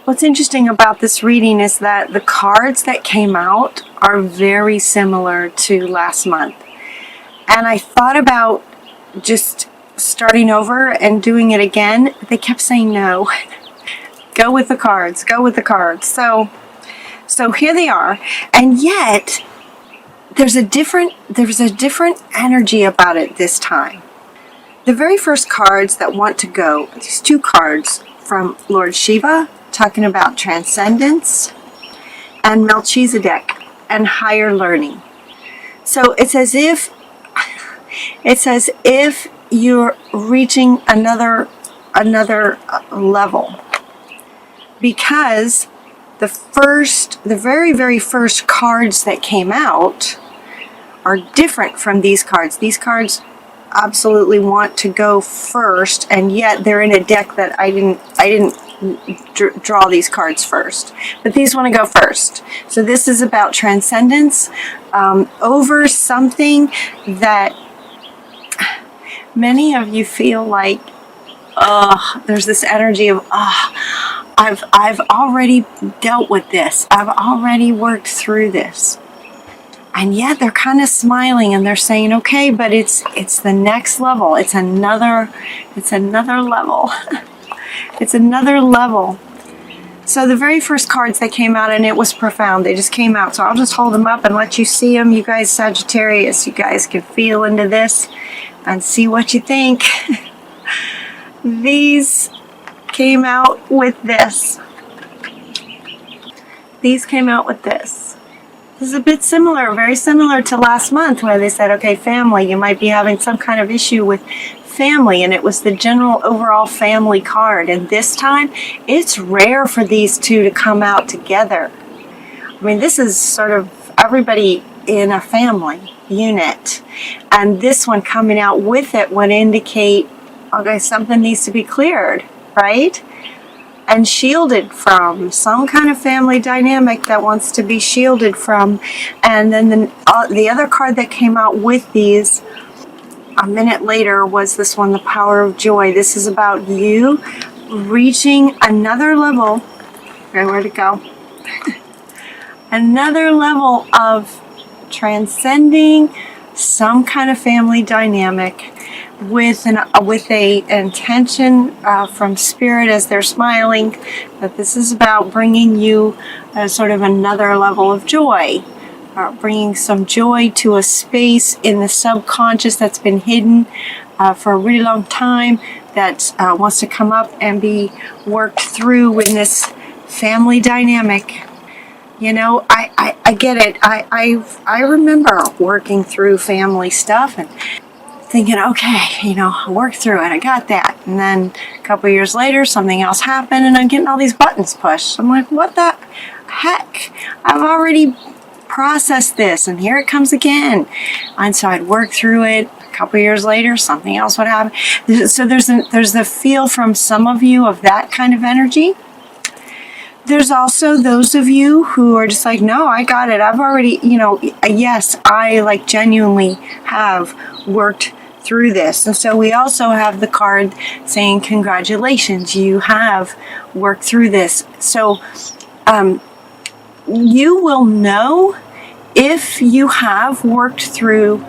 What's interesting about this reading is that the cards that came out are very similar to last month. And I thought about just starting over and doing it again. They kept saying no. Go with the cards. Go with the cards. So here they are. And yet there's a different energy about it this time. The very first cards that want to go, these two cards from Lord Shiva, talking about transcendence, and Melchizedek and higher learning. So it's as if you're reaching another level, because the very first cards that came out are different from these cards. These cards absolutely want to go first, and yet they're in a deck that I didn't draw these cards first, but these want to go first. So this is about transcendence over something that many of you feel like, there's this energy of, I've already dealt with this. I've already worked through this. And yet they're kind of smiling and they're saying, okay, but it's the next level. It's another level. It's another level. So the very first cards that came out, and it was profound. They just came out. So I'll just hold them up and let you see them. You guys, Sagittarius, you guys can feel into this and see what you think. These came out with this. These came out with this. This is a bit similar, very similar to last month, where they said, okay, family, you might be having some kind of issue with family, and it was the general overall family card. And this time, it's rare for these two to come out together. I mean, this is sort of everybody in a family unit, and this one coming out with it would indicate, okay, something needs to be cleared, right? And shielded from, some kind of family dynamic that wants to be shielded from. And then the other card that came out with these a minute later was this one, the Power of Joy. This is about you reaching another level. Okay, where'd it go? Another level of transcending some kind of family dynamic with a intention from Spirit, as they're smiling, that this is about bringing you sort of another level of joy, bringing some joy to a space in the subconscious that's been hidden for a really long time, that wants to come up and be worked through in this family dynamic. You know, I get it. I remember working through family stuff and thinking, okay, you know, I worked through it, I got that. And then a couple of years later, something else happened, and I'm getting all these buttons pushed. I'm like, what the heck? I've already processed this, and here it comes again. And so I'd work through it. A couple of years later, something else would happen. So there's the feel from some of you of that kind of energy. There's also those of you who are just like, no, I got it. I've already, you know, yes, I like genuinely have worked through this. And so we also have the card saying, congratulations, you have worked through this. So you will know if you have worked through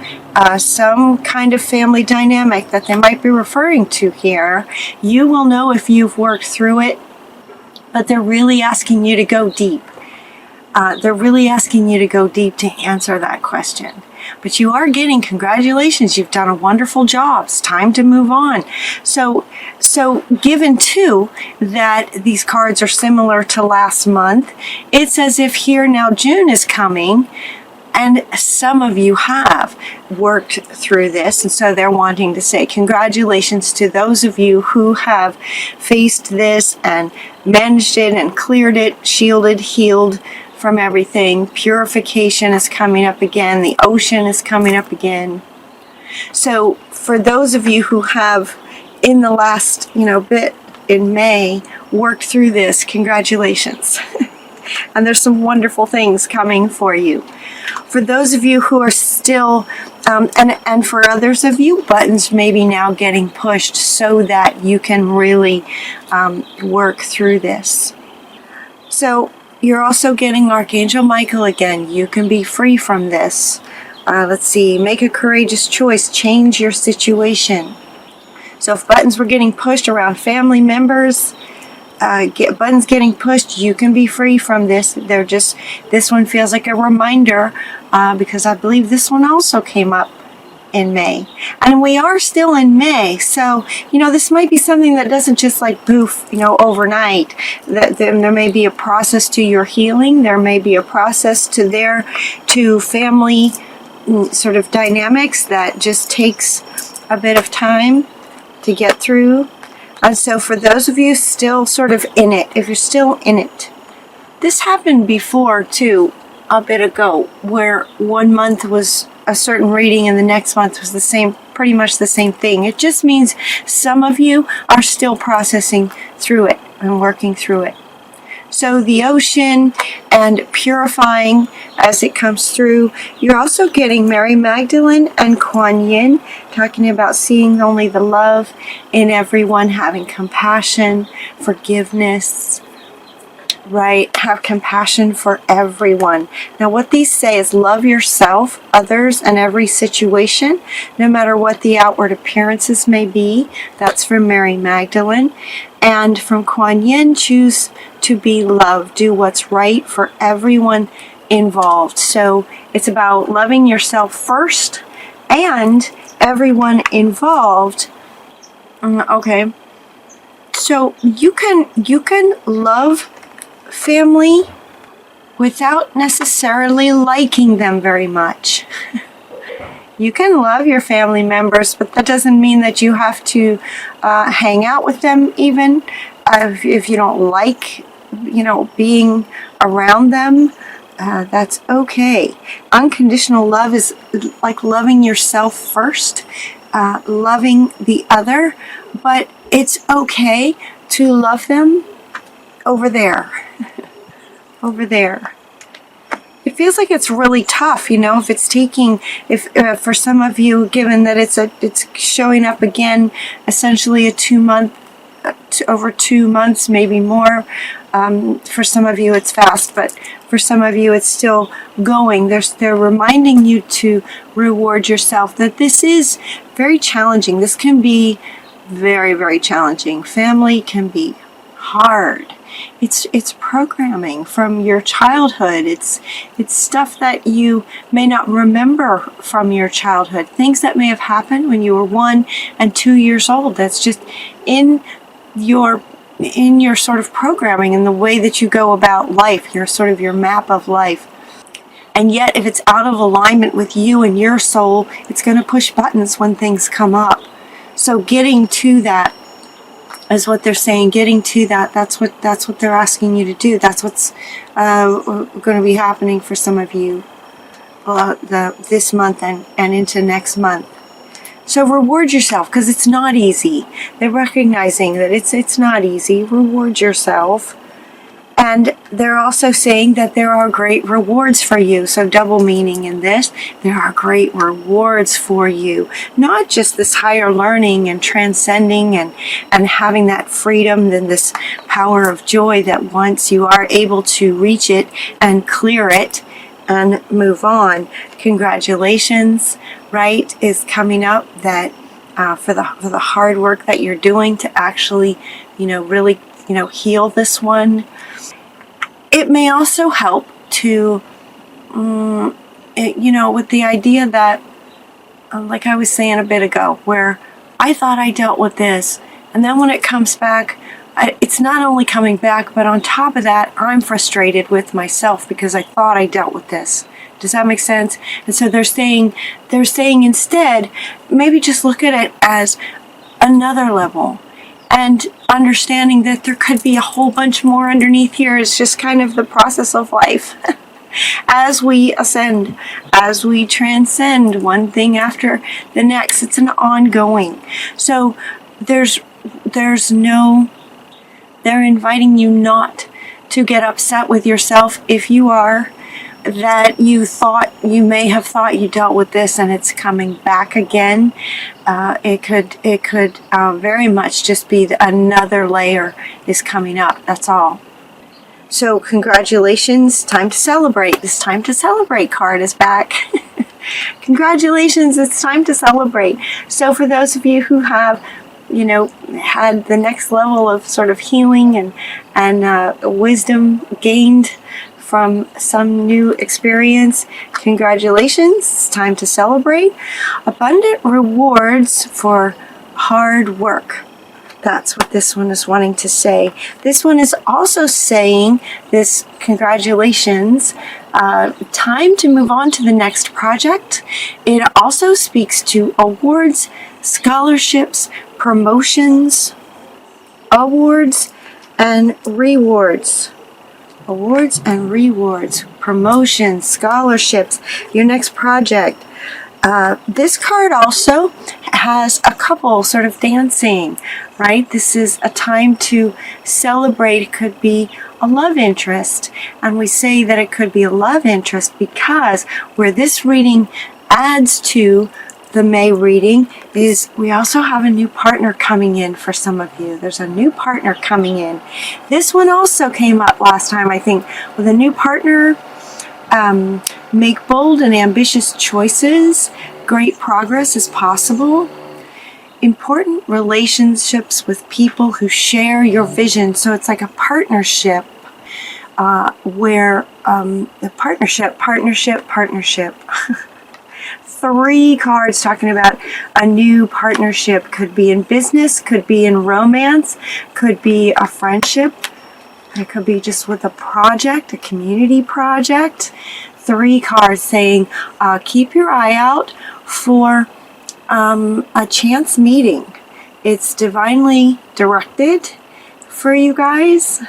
some kind of family dynamic that they might be referring to here. You will know if you've worked through it. But they're really asking you to go deep. They're really asking you to go deep to answer that question. But you are getting congratulations. You've done a wonderful job. It's time to move on. So given too that these cards are similar to last month, it's as if here now June is coming, and some of you have worked through this, and so they're wanting to say congratulations to those of you who have faced this and managed it and cleared it, shielded, healed from everything. Purification is coming up again. The ocean is coming up again. So for those of you who have, in the last, bit in May, worked through this, congratulations. And there's some wonderful things coming for you. For those of you who are still, and for others of you, buttons maybe now getting pushed so that you can really work through this. So you're also getting Archangel Michael again. You can be free from this. Let's see, make a courageous choice, change your situation. So if buttons were getting pushed around family members, buttons getting pushed, you can be free from this. This one feels like a reminder, because I believe this one also came up in May. And we are still in May, so, this might be something that doesn't just like poof, overnight. There may be a process to your healing. There may be a process to family sort of dynamics that just takes a bit of time to get through. And so for those of you still sort of in it, if you're still in it, this happened before too, a bit ago, where 1 month was a certain reading and the next month was pretty much the same thing. It just means some of you are still processing through it and working through it. So the ocean and purifying as it comes through. You're also getting Mary Magdalene and Kuan Yin, talking about seeing only the love in everyone, having compassion, forgiveness, right? Have compassion for everyone. Now what these say is love yourself, others, and every situation, no matter what the outward appearances may be. That's from Mary Magdalene. And from Kuan Yin, choose to be loved. Do what's right for everyone involved. So it's about loving yourself first and everyone involved. Okay. So you can love family without necessarily liking them very much. You can love your family members, but that doesn't mean that you have to hang out with them even if you don't like, being around them. That's okay. Unconditional love is like loving yourself first, loving the other, but it's okay to love them over there. Over there. It feels like it's really tough, if it's taking, for some of you, given that it's showing up again, essentially over 2 months, maybe more. For some of you it's fast, but for some of you it's still going. They're reminding you to reward yourself, that this is very challenging. This can be very, very challenging. Family can be hard. It's programming from your childhood. It's stuff that you may not remember from your childhood. Things that may have happened when you were 1 and 2 years old. That's just in your sort of programming and the way that you go about life, your map of life. And yet, if it's out of alignment with you and your soul, it's going to push buttons when things come up. So getting to that is what they're saying. Getting to that, that's what they're asking you to do. That's what's going to be happening for some of you this month and into next month. So reward yourself, because it's not easy. They're recognizing that it's not easy. Reward yourself. And they're also saying that there are great rewards for you. So double meaning in this. There are great rewards for you. Not just this higher learning and transcending and having that freedom and this power of joy that once you are able to reach it and clear it and move on. Congratulations, right, is coming up, that for the hard work that you're doing to actually, really, heal this one. It may also help to, with the idea that, like I was saying a bit ago, where I thought I dealt with this, and then when it comes back, it's not only coming back, but on top of that, I'm frustrated with myself because I thought I dealt with this. Does that make sense? And so they're saying instead, maybe just look at it as another level, and understanding that there could be a whole bunch more underneath here. It's just kind of the process of life. As we ascend, as we transcend one thing after the next, it's an ongoing. So they're inviting you not to get upset with yourself if you are, that you may have thought you dealt with this and it's coming back again. It could very much just be another layer is coming up. That's all. So congratulations, time to celebrate. This time to celebrate card is back. Congratulations, it's time to celebrate. So for those of you who have, had the next level of sort of healing and wisdom gained from some new experience, congratulations, it's time to celebrate. Abundant rewards for hard work. That's what this one is wanting to say. This one is also saying this congratulations, time to move on to the next project. It also speaks to awards, scholarships, promotions, awards and rewards. Awards and rewards, promotions, scholarships, your next project. This card also has a couple sort of dancing, right? This is a time to celebrate. It could be a love interest. And we say that it could be a love interest because where this reading adds to the May reading is we also have a new partner coming in for some of you. There's a new partner coming in. This one also came up last time, I think, with a new partner. Make bold and ambitious choices. Great progress is possible. Important relationships with people who share your vision. So it's like a partnership where the partnership. 3 cards talking about a new partnership. Could be in business, could be in romance, could be a friendship. It could be just with a project, a community project. 3 cards saying, keep your eye out for a chance meeting. It's divinely directed for you guys.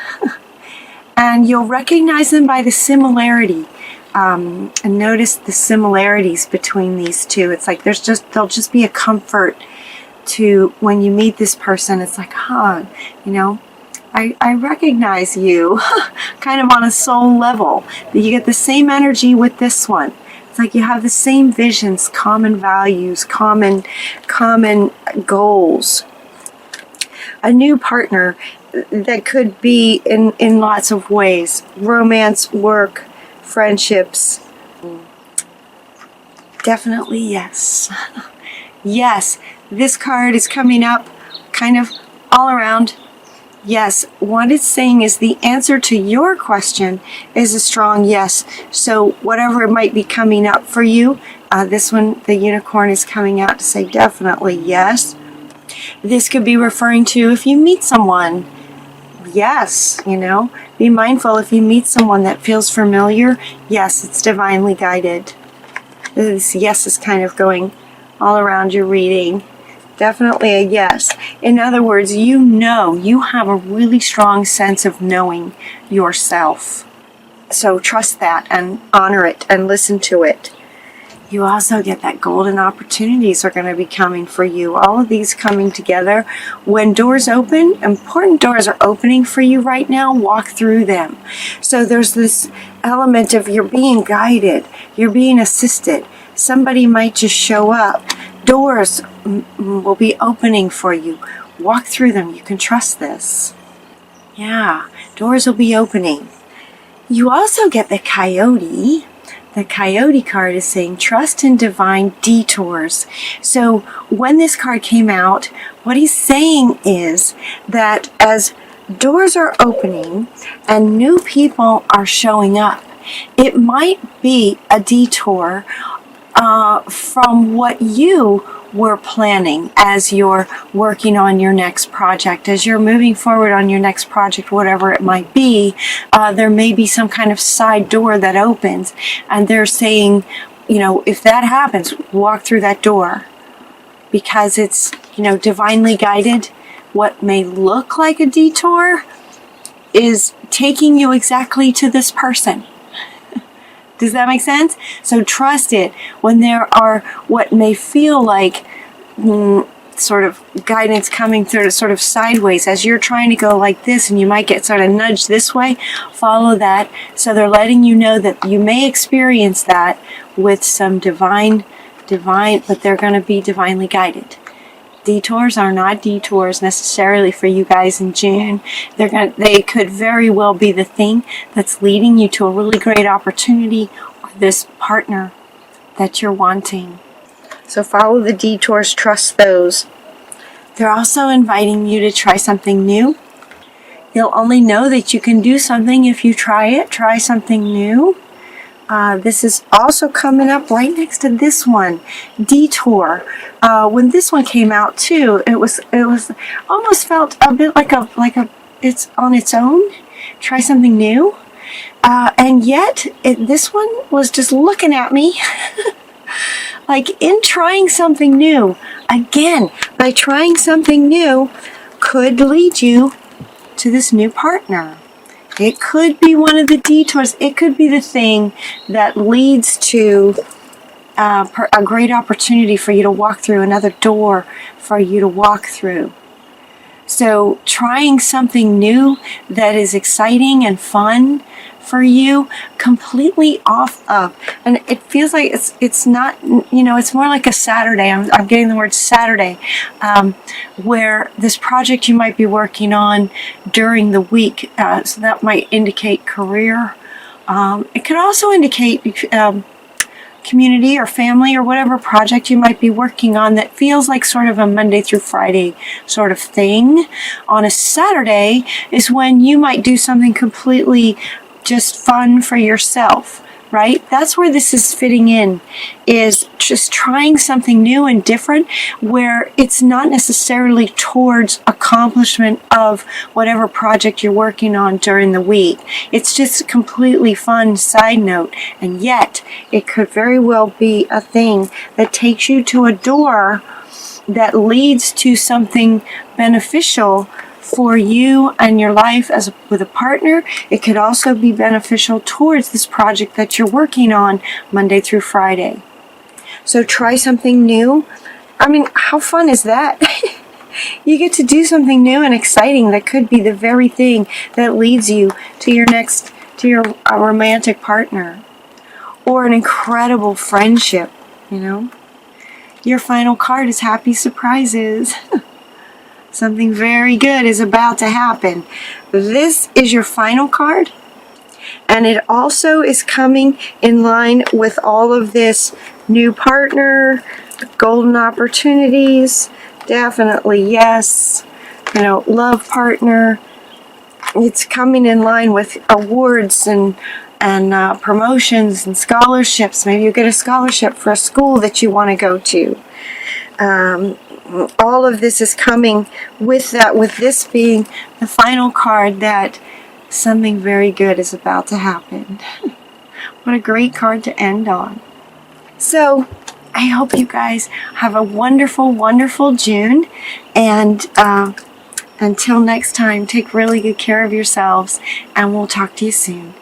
And you'll recognize them by the similarity. And notice the similarities between these two. It's like there'll just be a comfort to when you meet this person. It's like, I recognize you kind of on a soul level. You get the same energy with this one. It's like you have the same visions, common values, common goals. A new partner that could be in lots of ways. Romance, work, friendships. Definitely yes. Yes, this card is coming up kind of all around. Yes, what it's saying is the answer to your question is a strong yes. So whatever it might be coming up for you, this one, the unicorn, is coming out to say definitely yes. This could be referring to if you meet someone. Yes, be mindful if you meet someone that feels familiar. Yes, it's divinely guided. This yes is kind of going all around your reading. Definitely a yes. In other words, you have a really strong sense of knowing yourself. So trust that and honor it and listen to it. You also get that golden opportunities are going to be coming for you. All of these coming together. When doors open, important doors are opening for you right now, walk through them. So there's this element of you're being guided, you're being assisted. Somebody might just show up. Doors will be opening for you. Walk through them. You can trust this. Yeah, doors will be opening. You also get the coyote. The coyote card is saying trust in divine detours. So when this card came out, what he's saying is that as doors are opening and new people are showing up, it might be a detour from what you were planning as you're working on your next project. As you're moving forward on your next project, whatever it might be, there may be some kind of side door that opens, and they're saying, if that happens, walk through that door, because it's, divinely guided. What may look like a detour is taking you exactly to this person. Does that make sense? So trust it when there are what may feel like sort of guidance coming through sort of sideways as you're trying to go like this, and you might get sort of nudged this way. Follow that. So they're letting you know that you may experience that with some divine, but they're going to be divinely guided. Detours are not detours necessarily for you guys in June. They could very well be the thing that's leading you to a really great opportunity or this partner that you're wanting. So follow the detours, trust those. They're also inviting you to try something new. You'll only know that you can do something if you try it. Try something new. This is also coming up right next to this one, Detour. When this one came out too, it was almost felt a bit like a it's on its own. Try something new, and yet this one was just looking at me, like in trying something new. Again, by trying something new, could lead you to this new partner. It could be one of the detours. It could be the thing that leads to a great opportunity for you to walk through, another door for you to walk through. So trying something new that is exciting and fun for you, completely off of, and it feels like it's not, it's more like a Saturday. I'm getting the word Saturday, where this project you might be working on during the week, so that might indicate career. It could also indicate community or family or whatever project you might be working on that feels like sort of a Monday through Friday sort of thing. On a Saturday is when you might do something completely just fun for yourself, right? That's where this is fitting in, is just trying something new and different where it's not necessarily towards accomplishment of whatever project you're working on during the week. It's just a completely fun side note, and yet it could very well be a thing that takes you to a door that leads to something beneficial for you and your life with a partner. It could also be beneficial towards this project that you're working on Monday through Friday. So try something new. I mean, how fun is that? You get to do something new and exciting that could be the very thing that leads you to your romantic partner, or an incredible friendship, Your final card is Happy Surprises. Something very good is about to happen. This is your final card, and it also is coming in line with all of this new partner, golden opportunities, definitely yes, love partner. It's coming in line with awards and promotions and scholarships. Maybe you get a scholarship for a school that you want to go to. All of this is coming with that, with this being the final card, that something very good is about to happen. What a great card to end on. So I hope you guys have a wonderful, wonderful June. And until next time, take really good care of yourselves, and we'll talk to you soon.